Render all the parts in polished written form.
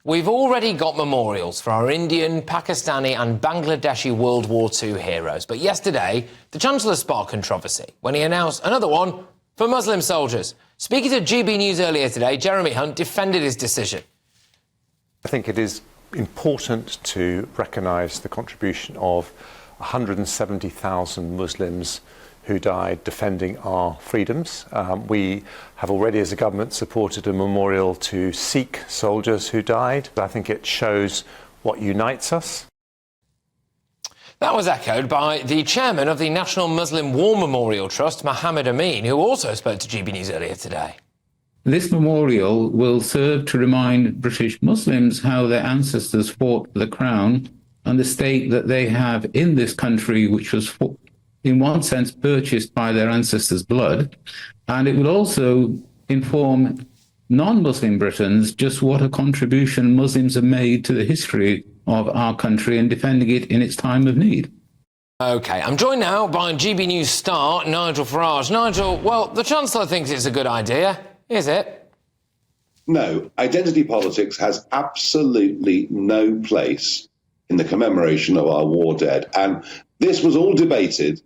We've already got memorials for our Indian, Pakistani and Bangladeshi World War II heroes. But yesterday, the Chancellor sparked controversy when he announced another one for Muslim soldiers. Speaking to GBNews earlier today, Jeremy Hunt defended his decision. I think it is important to recognise the contribution of 170,000 Muslims who died defending our freedoms. We have already, as a government, supported a memorial to Sikh soldiers who died. I think it shows what unites us. That was echoed by the chairman of the National Muslim War Memorial Trust, Mohammed Amin, who also spoke to GB News earlier today. This memorial will serve to remind British Muslims how their ancestors fought for the crown and the state that they have in this country, which was, in one sense, purchased by their ancestors' blood. And it will also inform non-Muslim Britons just what a contribution Muslims have made to the history of our country and defending it in its time of need. OK, I'm joined now by GB News star Nigel Farage. Nigel, well, the Chancellor thinks it's a good idea. Is it? No, identity politics has absolutely no place in the commemoration of our war dead. And this was all debated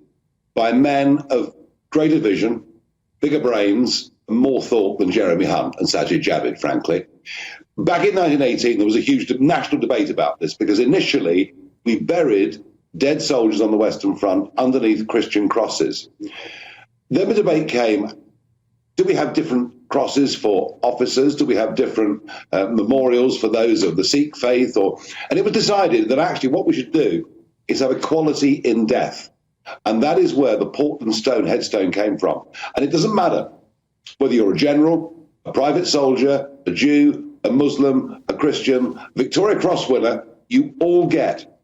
by men of greater vision, bigger brains, and more thought than Jeremy Hunt and Sajid Javid, frankly. Back in 1918, there was a huge national debate about this because initially we buried dead soldiers on the Western Front underneath Christian crosses. Then the debate came, do we have different crosses for officers? Do we have different memorials for those of the Sikh faith? And it was decided that actually what we should do is have equality in death. And that is where the Portland Stone headstone came from. And it doesn't matter whether you're a general, a private soldier, a Jew, a Muslim, a Christian, Victoria Cross winner, you all get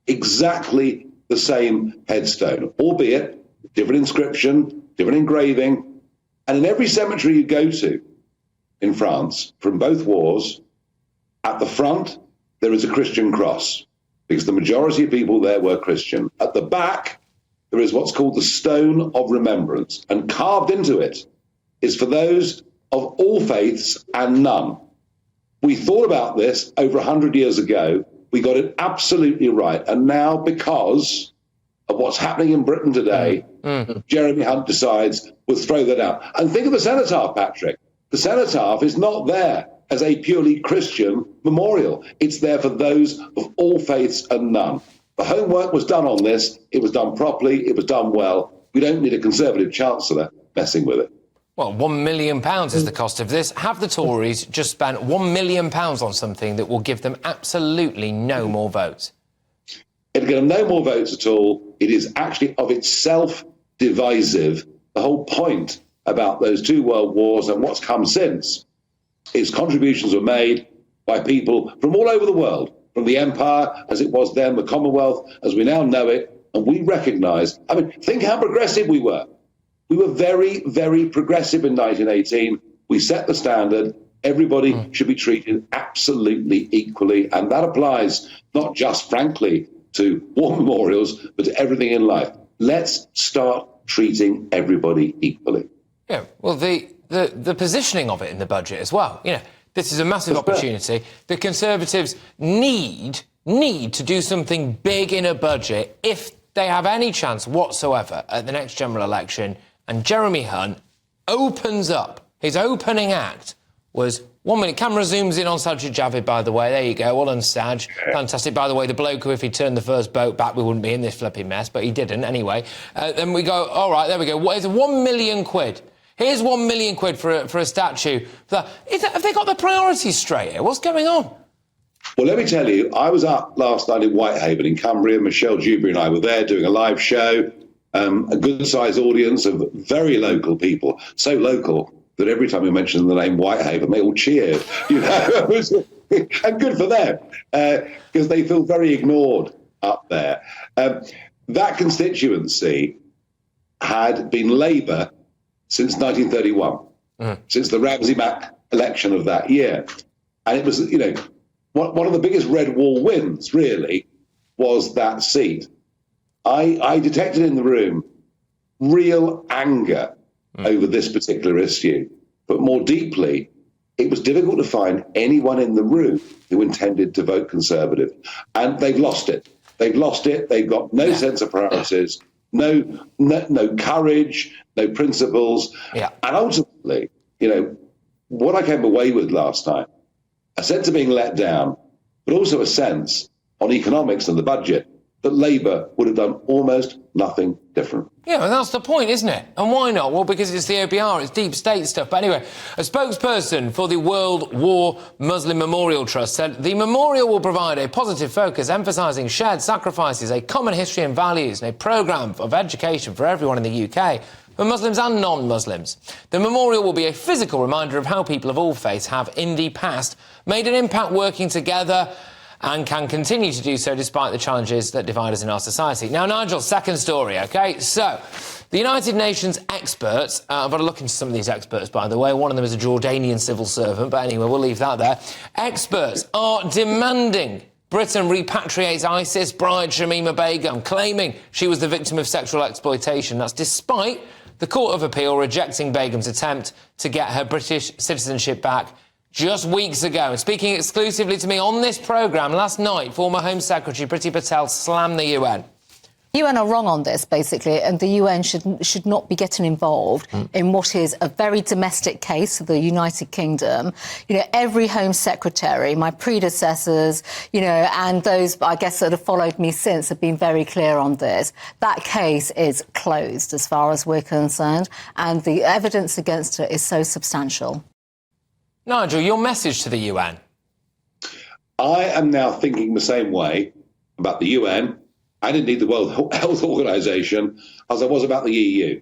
exactly the same headstone, albeit different inscription, different engraving. And in every cemetery you go to in France from both wars, at the front, there is a Christian cross because the majority of people there were Christian. At the back, there is what's called the Stone of Remembrance, and carved into it is for those of all faiths and none. We thought about this over 100 years ago. We got it absolutely right. And now, because of what's happening in Britain today, Jeremy Hunt decides we'll throw that out. And think of the cenotaph, Patrick. The cenotaph is not there as a purely Christian memorial. It's there for those of all faiths and none. The homework was done on this. It was done properly. It was done well. We don't need a Conservative Chancellor messing with it. Well, £1 million is the cost of this. Have the Tories just spent £1 million on something that will give them absolutely no more votes? It'll get them no more votes at all. It is actually of itself divisive. The whole point about those two world wars and what's come since is contributions were made by people from all over the world, from the empire as it was then, the Commonwealth as we now know it, and we recognise, I mean, think how progressive we were. We were very, very progressive in 1918. We set the standard. Everybody should be treated absolutely equally, and that applies not just, frankly, to war memorials, but to everything in life. Let's start treating everybody equally. Yeah, well, the positioning of it in the budget as well. You know, this is a massive opportunity. The Conservatives need to do something big in a budget if they have any chance whatsoever at the next general election. And Jeremy Hunt opens up. His opening act was 1 minute. Camera zooms in on Sajid Javid, by the way. There you go. Well done, Saj. Fantastic. By the way, the bloke who, if he turned the first boat back, we wouldn't be in this flipping mess, but he didn't anyway. Then we go, all right, there we go. It's 1 million quid. Here's 1 million quid for a statue. Have they got the priorities straight here? What's going on? Well, let me tell you, I was up last night in Whitehaven in Cumbria. Michelle Dewberry and I were there doing a live show. A good-sized audience of very local people, so local that every time we mentioned the name Whitehaven, they all cheered, you know, and good for them, because they feel very ignored up there. That constituency had been Labour since 1931, since the Ramsay Mac election of that year. And it was, you know, one of the biggest red wall wins, really, was that seat. I detected in the room real anger over this particular issue, but more deeply, it was difficult to find anyone in the room who intended to vote Conservative. And they've lost it. They've lost it. They've got no sense of priorities, no courage, no principles. Yeah. And ultimately, what I came away with last night, a sense of being let down, but also a sense on economics and the budget that Labour would have done almost nothing different. Yeah, and that's the point, isn't it? And why not? Well, because it's the OBR, it's deep state stuff. But anyway, a spokesperson for the World War Muslim Memorial Trust said the memorial will provide a positive focus, emphasising shared sacrifices, a common history and values, and a programme of education for everyone in the UK, for Muslims and non-Muslims. The memorial will be a physical reminder of how people of all faiths have, in the past, made an impact working together and can continue to do so despite the challenges that divide us in our society. Now, Nigel, second story, OK? So, the United Nations experts, I've got to look into some of these experts, by the way. One of them is a Jordanian civil servant, but anyway, we'll leave that there. Experts are demanding Britain repatriates ISIS bride Shamima Begum, claiming she was the victim of sexual exploitation. That's despite the Court of Appeal rejecting Begum's attempt to get her British citizenship back just weeks ago. And speaking exclusively to me on this programme last night, former Home Secretary Priti Patel slammed the UN. UN are wrong on this, basically, and the UN should not be getting involved in what is a very domestic case of the United Kingdom. Every Home Secretary, my predecessors, and those, I guess, that have followed me since have been very clear on this. That case is closed as far as we're concerned, and the evidence against it is so substantial. Nigel, your message to the UN? I am now thinking the same way about the UN and indeed the World Health Organization as I was about the EU.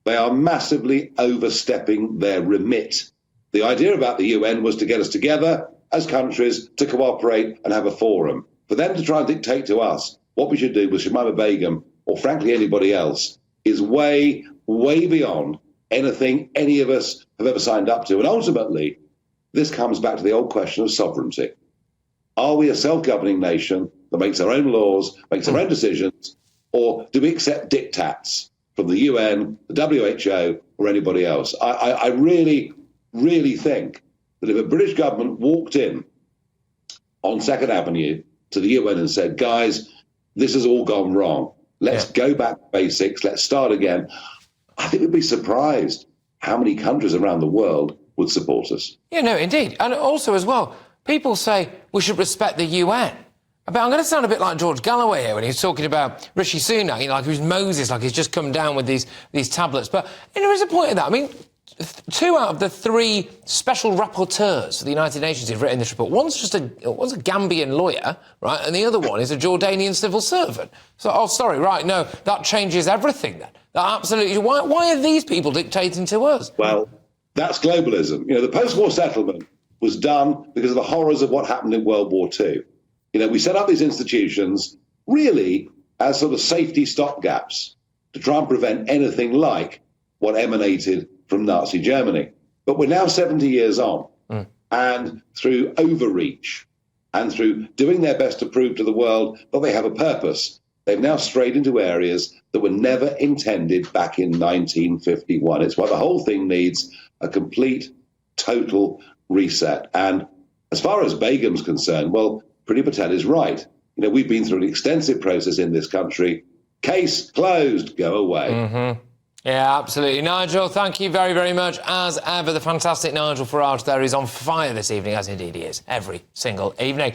They are massively overstepping their remit. The idea about the UN was to get us together as countries to cooperate and have a forum. For them to try and dictate to us what we should do with Shamima Begum, or frankly anybody else, is way, way beyond anything any of us have ever signed up to. And ultimately, this comes back to the old question of sovereignty. Are we a self-governing nation that makes our own laws, makes our own decisions, or do we accept diktats from the UN, the WHO, or anybody else? I really, really think that if a British government walked in on 2nd Avenue to the UN and said, guys, this has all gone wrong, let's go back to basics, let's start again, I think we'd be surprised how many countries around the world would support us. Yeah, no, indeed. And also, as well, people say we should respect the UN. But I'm going to sound a bit like George Galloway here when he's talking about Rishi Sunak, like who's Moses, like he's just come down with these tablets. But there is a point in that. I mean, 2 out of the 3 special rapporteurs for the United Nations who've written this report, one's a Gambian lawyer, right, and the other one is a Jordanian civil servant. So, no, that changes everything then. That absolutely. Why are these people dictating to us? Well, that's globalism. The post-war settlement was done because of the horrors of what happened in World War II. We set up these institutions really as sort of safety stopgaps to try and prevent anything like what emanated from Nazi Germany. But we're now 70 years on, and through overreach and through doing their best to prove to the world that they have a purpose, they've now strayed into areas that were never intended back in 1951. It's why the whole thing needs a complete, total reset. And as far as Begum's concerned, well, Priti Patel is right. We've been through an extensive process in this country. Case closed, go away. Mm-hmm. Yeah, absolutely. Nigel, thank you very, very much. As ever, the fantastic Nigel Farage there is on fire this evening, as indeed he is every single evening.